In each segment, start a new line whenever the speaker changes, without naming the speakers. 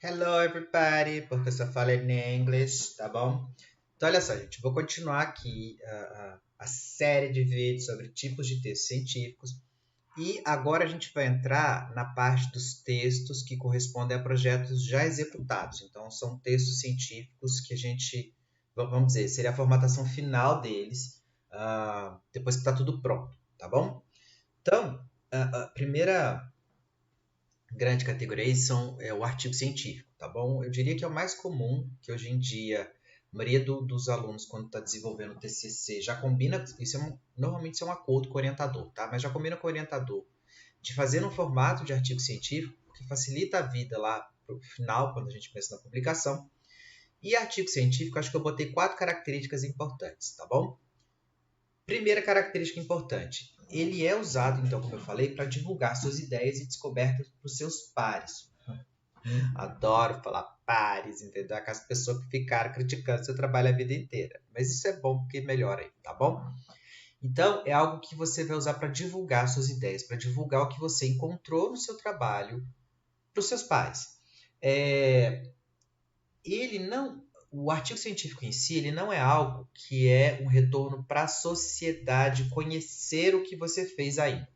Hello, everybody, porque eu só falo em inglês, tá bom? Então, olha só, gente, vou continuar aqui a série de vídeos sobre tipos de textos científicos e agora a gente vai entrar na parte dos textos que correspondem a projetos já executados. Então, são textos científicos que a gente, vamos dizer, seria a formatação final deles, depois que está tudo pronto, tá bom? Então, a primeira grande categoria aí é o artigo científico, tá bom? Eu diria que é o mais comum, que hoje em dia a maioria dos alunos, quando está desenvolvendo o TCC, já combina, normalmente isso é um acordo com o orientador, tá? Mas já combina com o orientador de fazer no formato de artigo científico, porque facilita a vida lá para o final, quando a gente pensa na publicação. E artigo científico, acho que eu botei 4 características importantes, tá bom? Primeira característica importante, ele é usado, então, como eu falei, para divulgar suas ideias e descobertas para os seus pares. Adoro falar pares, entendeu? Aquelas pessoas que ficaram criticando seu trabalho a vida inteira. Mas isso é bom porque melhora aí, tá bom? Então, é algo que você vai usar para divulgar suas ideias, para divulgar o que você encontrou no seu trabalho para os seus pares. Ele não, o artigo científico em si, ele não é algo que é um retorno para a sociedade conhecer o que você fez aí.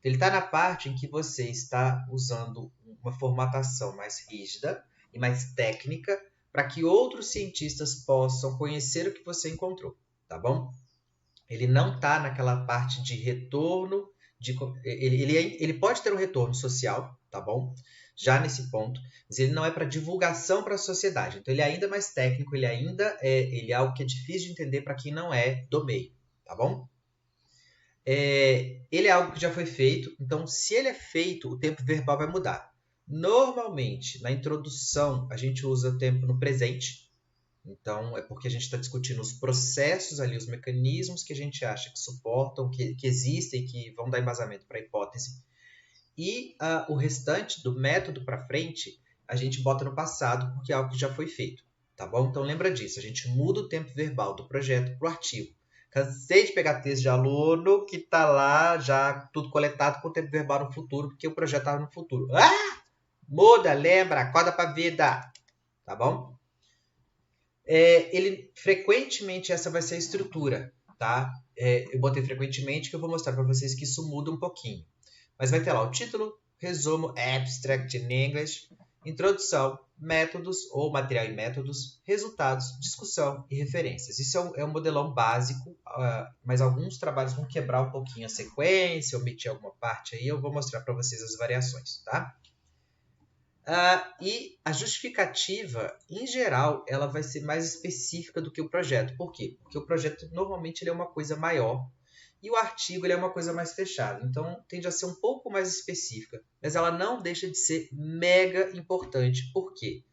Ele está na parte em que você está usando uma formatação mais rígida e mais técnica para que outros cientistas possam conhecer o que você encontrou, tá bom? Ele não está naquela parte de retorno, ele pode ter um retorno social, tá bom? Já nesse ponto, mas ele não é para divulgação para a sociedade. Então ele é ainda mais técnico, ele é algo que é difícil de entender para quem não é do meio, tá bom? Ele é algo que já foi feito, então se ele é feito, o tempo verbal vai mudar. Normalmente, na introdução, a gente usa o tempo no presente, então é porque a gente está discutindo os processos ali, os mecanismos que a gente acha que suportam, que existem, que vão dar embasamento para a hipótese. E o restante do método para frente, a gente bota no passado, porque é algo que já foi feito, tá bom? Então lembra disso, a gente muda o tempo verbal do projeto para o artigo. Cansei de pegar texto de aluno que está lá já tudo coletado com o tempo verbal no futuro, porque o projeto estava no futuro. Muda, lembra, acorda para a vida, tá bom? Ele frequentemente essa vai ser a estrutura, tá? Eu botei frequentemente que eu vou mostrar para vocês que isso muda um pouquinho. Mas vai ter lá o título, resumo, abstract in English, introdução, métodos ou material e métodos, resultados, discussão e referências. Isso é um modelão básico, mas alguns trabalhos vão quebrar um pouquinho a sequência, omitir alguma parte aí, eu vou mostrar para vocês as variações, tá? E a justificativa, em geral, ela vai ser mais específica do que o projeto. Por quê? Porque o projeto, normalmente, ele é uma coisa maior e o artigo ele é uma coisa mais fechada. Então, tende a ser um pouco mais específica. Mas ela não deixa de ser mega importante. Por quê?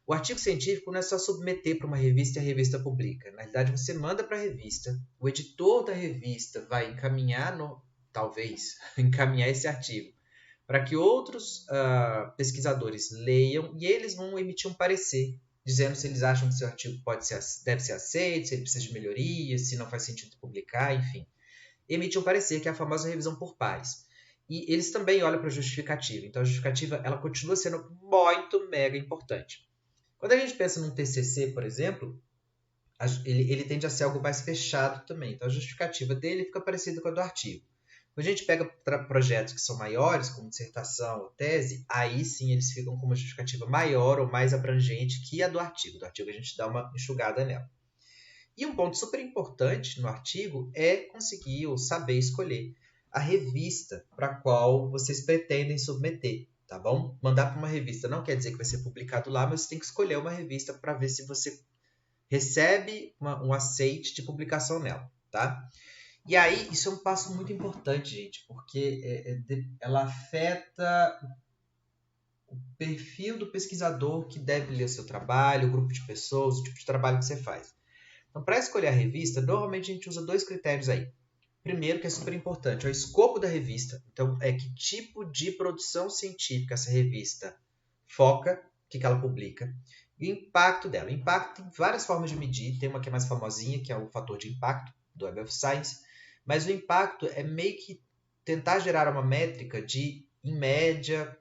O artigo científico não é só submeter para uma revista e a revista publica. Na realidade, você manda para a revista, o editor da revista vai encaminhar, talvez, encaminhar esse artigo para que outros pesquisadores leiam e eles vão emitir um parecer, dizendo se eles acham que seu artigo deve ser aceito, se ele precisa de melhorias, se não faz sentido publicar, enfim. Emitir um parecer, que é a famosa revisão por pares. E eles também olham para a justificativa. Então, a justificativa ela continua sendo muito mega importante. Quando a gente pensa num TCC, por exemplo, ele tende a ser algo mais fechado também. Então, a justificativa dele fica parecida com a do artigo. Quando a gente pega projetos que são maiores, como dissertação ou tese, aí sim eles ficam com uma justificativa maior ou mais abrangente que a do artigo. Do artigo a gente dá uma enxugada nela. E um ponto super importante no artigo é conseguir ou saber escolher a revista para a qual vocês pretendem submeter, tá bom? Mandar para uma revista não quer dizer que vai ser publicado lá, mas você tem que escolher uma revista para ver se você recebe um aceite de publicação nela, tá? E aí, isso é um passo muito importante, gente, porque ela afeta o perfil do pesquisador que deve ler o seu trabalho, o grupo de pessoas, o tipo de trabalho que você faz. Então, para escolher a revista, normalmente a gente usa 2 critérios aí. Primeiro, que é super importante, é o escopo da revista. Então, que tipo de produção científica essa revista foca, o que ela publica, e o impacto dela. O impacto tem várias formas de medir, tem uma que é mais famosinha, que é o fator de impacto, do Web of Science, mas o impacto é meio que tentar gerar uma métrica de, em média,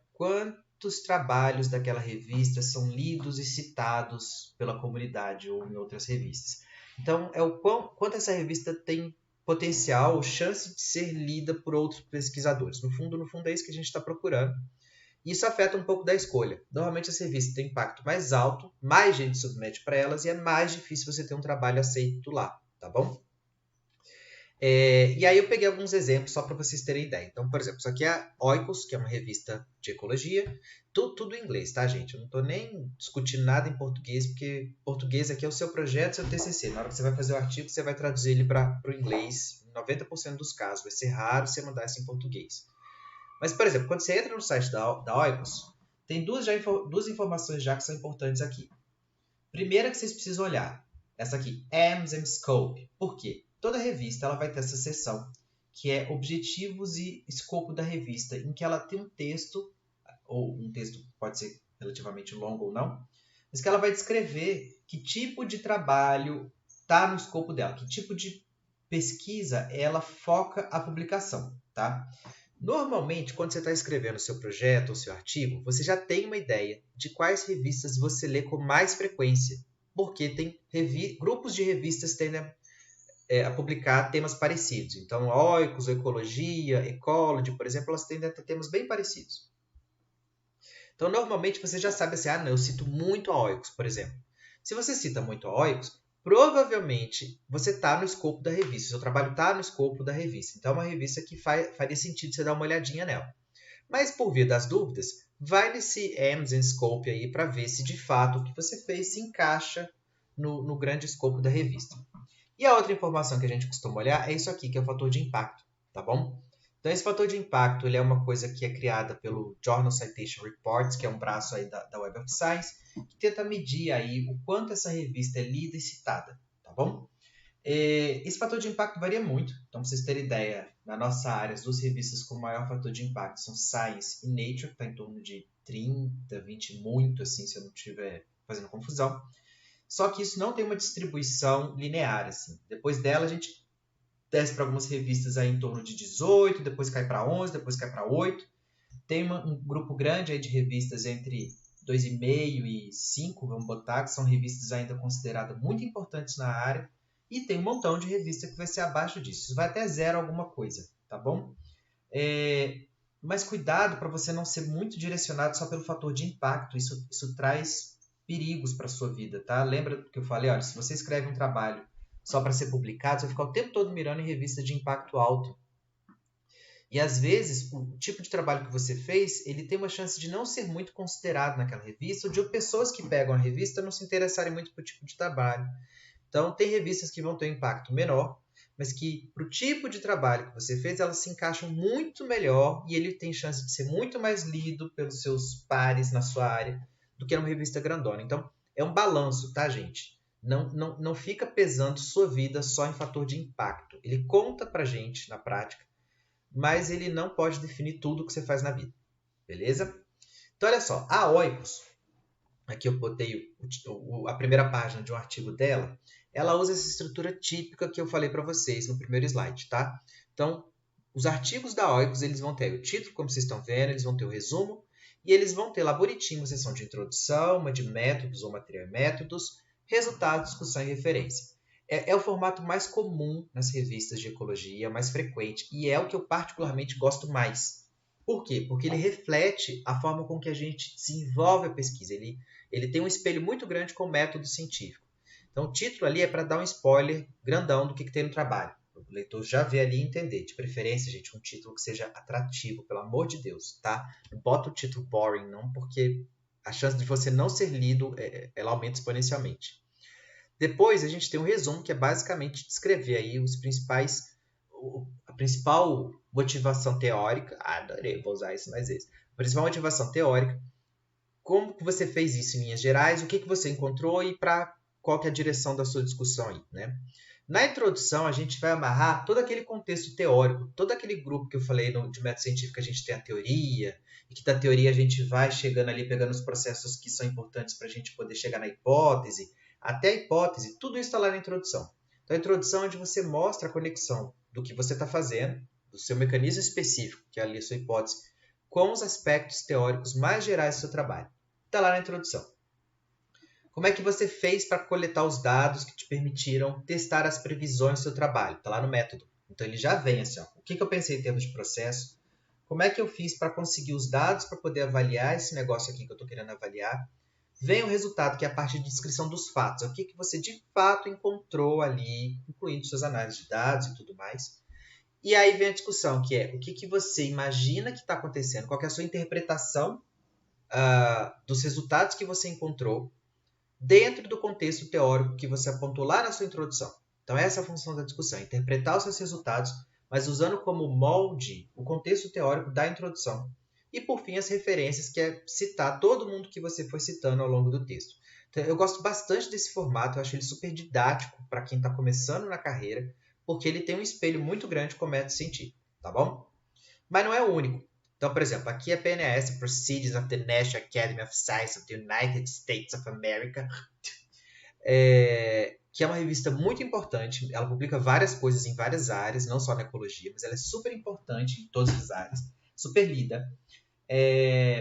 quantos trabalhos daquela revista são lidos e citados pela comunidade ou em outras revistas. Então, é o quanto essa revista tem potencial ou chance de ser lida por outros pesquisadores. No fundo, é isso que a gente está procurando. E isso afeta um pouco da escolha. Normalmente as revistas têm impacto mais alto, mais gente submete para elas e é mais difícil você ter um trabalho aceito lá, tá bom? E aí eu peguei alguns exemplos só para vocês terem ideia. Então, por exemplo, isso aqui é a Oikos, que é uma revista de ecologia. Tudo em inglês, tá, gente? Eu não estou nem discutindo nada em português, porque português aqui é o seu projeto, seu TCC. Na hora que você vai fazer o artigo, você vai traduzir ele para o inglês. Em 90% dos casos, vai ser raro você mandar isso em português. Mas, por exemplo, quando você entra no site da Oikos, tem duas informações já que são importantes aqui. Primeira que vocês precisam olhar, essa aqui, Aims and Scope. Por quê? Toda revista ela vai ter essa seção, que é objetivos e escopo da revista, em que ela tem um texto, ou um texto pode ser relativamente longo ou não, mas que ela vai descrever que tipo de trabalho está no escopo dela, que tipo de pesquisa ela foca a publicação, tá? Normalmente, quando você está escrevendo o seu projeto ou seu artigo, você já tem uma ideia de quais revistas você lê com mais frequência, porque tem grupos de revistas que tendem a publicar temas parecidos. Então, Oikos, Ecologia, Ecology, por exemplo, elas tendem a ter temas bem parecidos. Então, normalmente, você já sabe assim, não, eu cito muito a Oikos, por exemplo. Se você cita muito a Oikos, provavelmente você está no escopo da revista, seu trabalho está no escopo da revista. Então, é uma revista que faria sentido você dar uma olhadinha nela. Mas, por via das dúvidas, vai nesse Aims and Scope aí para ver se, de fato, o que você fez se encaixa no grande escopo da revista. E a outra informação que a gente costuma olhar é isso aqui, que é o fator de impacto, tá bom? Então, esse fator de impacto ele é uma coisa que é criada pelo Journal Citation Reports, que é um braço aí da Web of Science, que tenta medir aí o quanto essa revista é lida e citada, tá bom? Esse fator de impacto varia muito. Então, para vocês terem ideia, na nossa área, as duas revistas com maior fator de impacto são Science e Nature, que está em torno de 30, 20, muito assim, se eu não estiver fazendo confusão. Só que isso não tem uma distribuição linear, assim. Depois dela, a gente desce para algumas revistas aí em torno de 18, depois cai para 11, depois cai para 8. Tem um grupo grande aí de revistas entre 2,5 e 5, vamos botar, que são revistas ainda consideradas muito importantes na área. E tem um montão de revista que vai ser abaixo disso. Isso vai até 0 alguma coisa, tá bom? Mas cuidado para você não ser muito direcionado só pelo fator de impacto. Isso traz perigos para a sua vida, tá? Lembra que eu falei, olha, se você escreve um trabalho só para ser publicado, você vai ficar o tempo todo mirando em revista de impacto alto. E às vezes, o tipo de trabalho que você fez, ele tem uma chance de não ser muito considerado naquela revista, ou de pessoas que pegam a revista não se interessarem muito pelo tipo de trabalho. Então, tem revistas que vão ter um impacto menor, mas que, para o tipo de trabalho que você fez, elas se encaixam muito melhor e ele tem chance de ser muito mais lido pelos seus pares na sua área do que numa revista grandona. Então, é um balanço, tá, gente? Não fica pesando sua vida só em fator de impacto. Ele conta pra gente na prática, mas ele não pode definir tudo que você faz na vida. Beleza? Então, olha só. A Oikos, aqui eu botei a primeira página de um artigo dela, ela usa essa estrutura típica que eu falei para vocês no primeiro slide, tá? Então, os artigos da Oikos, eles vão ter o título, como vocês estão vendo, eles vão ter o resumo, e eles vão ter lá bonitinho uma seção de introdução, uma de métodos ou material e métodos, resultado, discussão e referência. É o formato mais comum nas revistas de ecologia, mais frequente, e é o que eu particularmente gosto mais. Por quê? Porque ele reflete a forma com que a gente desenvolve a pesquisa. Ele tem um espelho muito grande com o método científico. Então, o título ali é para dar um spoiler grandão do que tem no trabalho. O leitor já vê ali e entender. De preferência, gente, um título que seja atrativo, pelo amor de Deus, tá? Não bota o título boring, não, porque a chance de você não ser lido, ela aumenta exponencialmente. Depois, a gente tem um resumo, que é basicamente descrever aí a principal motivação teórica. Adorei, vou usar isso mais vezes. A principal motivação teórica, como que você fez isso em linhas gerais, o que você encontrou e para qual que é a direção da sua discussão aí, né? Na introdução, a gente vai amarrar todo aquele contexto teórico, todo aquele grupo que eu falei de método científico, a gente tem a teoria, e que da teoria a gente vai chegando ali, pegando os processos que são importantes para a gente poder chegar na hipótese, até a hipótese, tudo isso está lá na introdução. Então, a introdução é onde você mostra a conexão do que você está fazendo, do seu mecanismo específico, que é ali a sua hipótese, com os aspectos teóricos mais gerais do seu trabalho. Está lá na introdução. Como é que você fez para coletar os dados que te permitiram testar as previsões do seu trabalho? Está lá no método. Então, ele já vem assim, ó, o que eu pensei em termos de processo, como é que eu fiz para conseguir os dados para poder avaliar esse negócio aqui que eu estou querendo avaliar. Vem o resultado, que é a parte de descrição dos fatos. O que você de fato encontrou ali, incluindo suas análises de dados e tudo mais. E aí vem a discussão, que é o que você imagina que está acontecendo, qual que é a sua interpretação dos resultados que você encontrou dentro do contexto teórico que você apontou lá na sua introdução. Então, essa é a função da discussão, interpretar os seus resultados, mas usando como molde o contexto teórico da introdução. E, por fim, as referências, que é citar todo mundo que você foi citando ao longo do texto. Então, eu gosto bastante desse formato, eu acho ele super didático para quem está começando na carreira, porque ele tem um espelho muito grande com o método científico, tá bom? Mas não é o único. Então, por exemplo, aqui é PNAS, Proceedings of the National Academy of Science of the United States of America, que é uma revista muito importante. Ela publica várias coisas em várias áreas, não só na ecologia, mas ela é super importante em todas as áreas, super lida.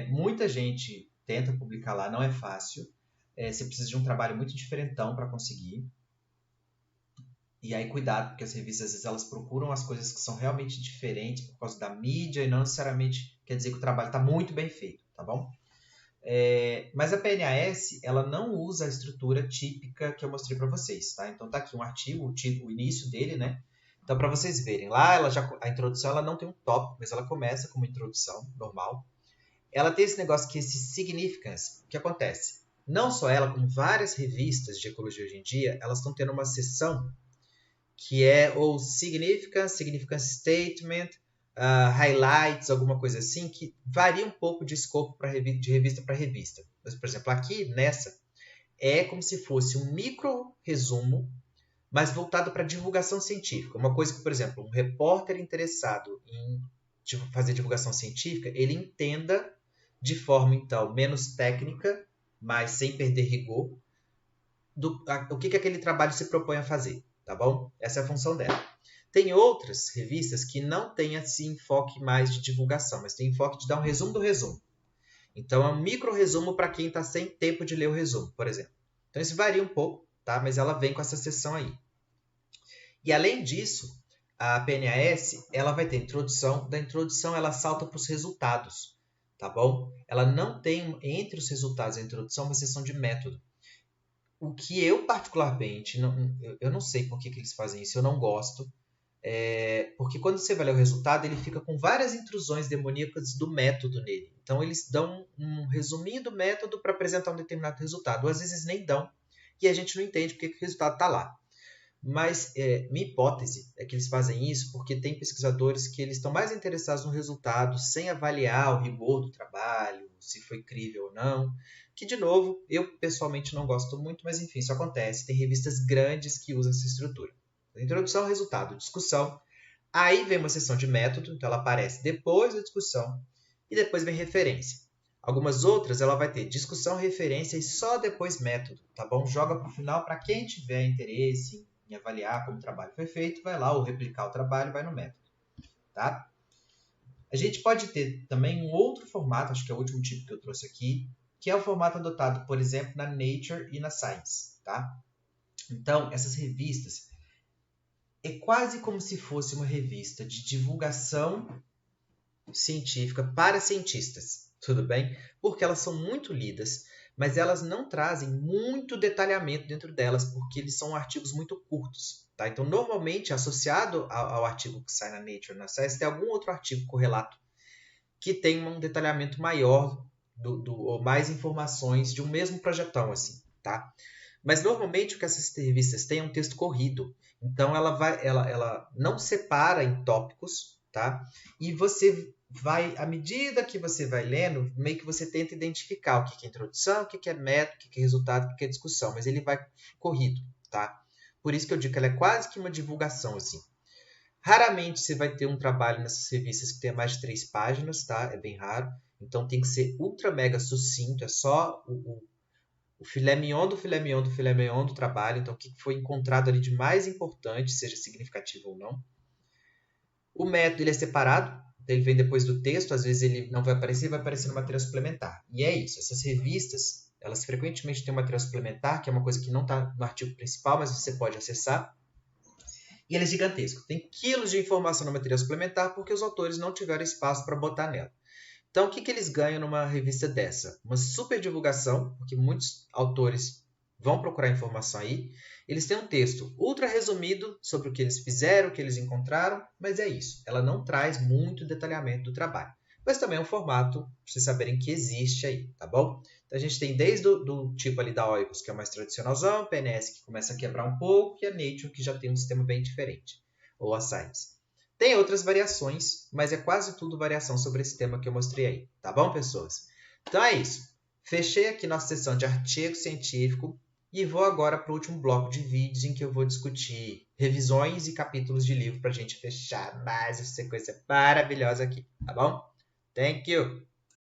Muita gente tenta publicar lá, não é fácil. Você precisa de um trabalho muito diferentão para conseguir. E aí, cuidado, porque as revistas, às vezes, elas procuram as coisas que são realmente diferentes por causa da mídia e não necessariamente quer dizer que o trabalho está muito bem feito, tá bom? Mas a PNAS, ela não usa a estrutura típica que eu mostrei para vocês, tá? Então, tá aqui um artigo, o início dele, né? Então, para vocês verem, lá a introdução ela não tem um tópico, mas ela começa como introdução normal. Ela tem esse negócio que esse significance. O que acontece? Não só ela, como várias revistas de ecologia hoje em dia, elas estão tendo uma seção que é o significance statement, highlights, alguma coisa assim, que varia um pouco de escopo de revista para revista. Mas, por exemplo, aqui nessa, é como se fosse um micro resumo, mas voltado para divulgação científica. Uma coisa que, por exemplo, um repórter interessado em fazer divulgação científica, ele entenda de forma, então, menos técnica, mas sem perder rigor, o que aquele trabalho se propõe a fazer. Tá bom? Essa é a função dela. Tem outras revistas que não têm esse enfoque mais de divulgação, mas tem enfoque de dar um resumo do resumo. Então, é um micro resumo para quem está sem tempo de ler o resumo, por exemplo. Então, isso varia um pouco, tá? Mas ela vem com essa seção aí. E, além disso, a PNAS ela vai ter introdução. Da introdução, ela salta para os resultados, tá bom? Ela não tem, entre os resultados da introdução, uma seção de método. O que eu, particularmente, eu não sei por que eles fazem isso, eu não gosto. Porque quando você vai ler o resultado, ele fica com várias intrusões demoníacas do método nele. Então, eles dão um resuminho do método para apresentar um determinado resultado. Ou às vezes nem dão, e a gente não entende porque o resultado está lá. Mas minha hipótese é que eles fazem isso porque tem pesquisadores que eles estão mais interessados no resultado, sem avaliar o rigor do trabalho, se foi crível ou não. Que, de novo, eu pessoalmente não gosto muito, mas enfim, isso acontece. Tem revistas grandes que usam essa estrutura. Introdução, resultado, discussão. Aí vem uma seção de método, então ela aparece depois da discussão e depois vem referência. Algumas outras ela vai ter discussão, referência e só depois método, tá bom? Joga para o final para quem tiver interesse em avaliar como o trabalho foi feito, vai lá ou replicar o trabalho, vai no método, tá? A gente pode ter também um outro formato, acho que é o último tipo que eu trouxe aqui, que é o formato adotado, por exemplo, na Nature e na Science, tá? Então, essas revistas é quase como se fosse uma revista de divulgação científica para cientistas, tudo bem? Porque elas são muito lidas, mas elas não trazem muito detalhamento dentro delas, porque eles são artigos muito curtos, tá? Então, normalmente, associado ao artigo que sai na Nature, na Science, tem algum outro artigo correlato que tem um detalhamento maior ou mais informações de um mesmo projetão, assim, tá? Mas, normalmente, o que essas revistas têm é um texto corrido. Então, ela não separa em tópicos, tá? E você vai, à medida que você vai lendo, meio que você tenta identificar o que é introdução, o que é método, o que é resultado, o que é discussão. Mas ele vai corrido, tá? Por isso que eu digo que ela é quase que uma divulgação, assim. Raramente você vai ter um trabalho nessas revistas que tenha mais de 3 páginas, tá? É bem raro. Então, tem que ser ultra mega sucinto. É só o filé mignon do filé mignon do filé mignon do trabalho. Então, o que foi encontrado ali de mais importante, seja significativo ou não. O método ele é separado. ele vem depois do texto, às vezes ele não vai aparecer no material suplementar. E é isso, essas revistas, elas frequentemente têm um material suplementar, que é uma coisa que não está no artigo principal, mas você pode acessar. E ele é gigantesco. Tem quilos de informação no material suplementar porque os autores não tiveram espaço para botar nela. Então, o que eles ganham numa revista dessa? Uma super divulgação, porque muitos autores vão procurar informação aí. Eles têm um texto ultra resumido sobre o que eles fizeram, o que eles encontraram, mas é isso. Ela não traz muito detalhamento do trabalho. Mas também é um formato para vocês saberem que existe aí, tá bom? Então, a gente tem desde do tipo ali da Oikos, que é o mais tradicionalzão, PNS, que começa a quebrar um pouco, e a Nature, que já tem um sistema bem diferente, ou a Science. Tem outras variações, mas é quase tudo variação sobre esse tema que eu mostrei aí, tá bom, pessoas? Então é isso. Fechei aqui nossa sessão de artigo científico e vou agora para o último bloco de vídeos em que eu vou discutir revisões e capítulos de livro para a gente fechar mais essa sequência maravilhosa aqui, tá bom? Thank you!